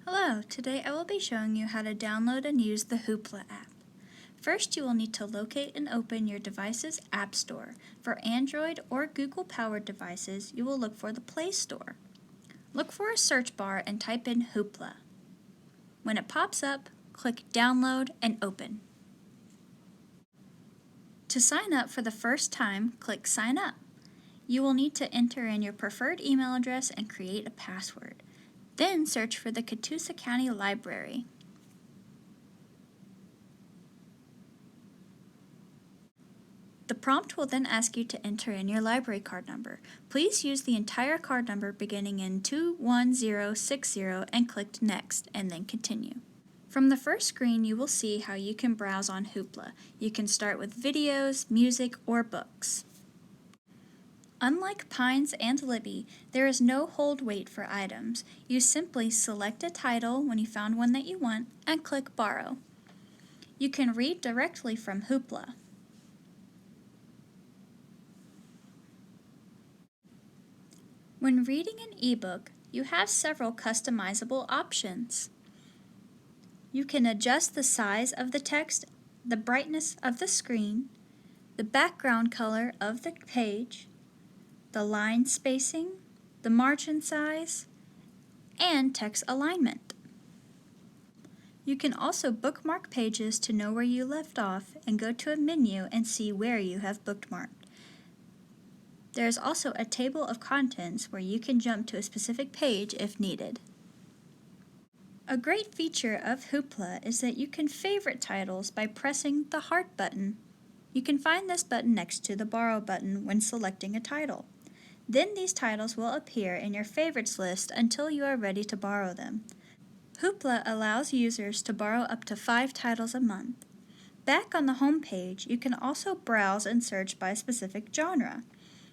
Hello, today I will be showing you how to download and use the Hoopla app. First, you will need to locate and open your device's App Store. For Android or Google-powered devices, you will look for the Play Store. Look for a search bar and type in Hoopla. When it pops up, click Download and Open. To sign up for the first time, click Sign Up. You will need to enter in your preferred email address and create a password. Then search for the Catoosa County Library. The prompt will then ask you to enter in your library card number. Please use the entire card number beginning in 21060 and click Next and then Continue. From the first screen, you will see how you can browse on Hoopla. You can start with videos, music, or books. Unlike Pines and Libby, there is no hold wait for items. You simply select a title when you found one that you want and click Borrow. You can read directly from Hoopla. When reading an ebook, you have several customizable options. You can adjust the size of the text, the brightness of the screen, the background color of the page, the line spacing, the margin size, and text alignment. You can also bookmark pages to know where you left off and go to a menu and see where you have bookmarked. There is also a table of contents where you can jump to a specific page if needed. A great feature of Hoopla is that you can favorite titles by pressing the Heart button. You can find this button next to the Borrow button when selecting a title. Then these titles will appear in your favorites list until you are ready to borrow them. Hoopla allows users to borrow up to 5 titles a month. Back on the home page, you can also browse and search by a specific genre.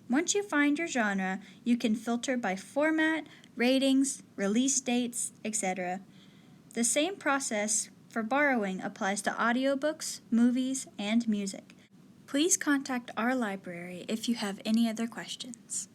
Once you find your genre, you can filter by format, ratings, release dates, etc. The same process for borrowing applies to audiobooks, movies, and music. Please contact our library if you have any other questions.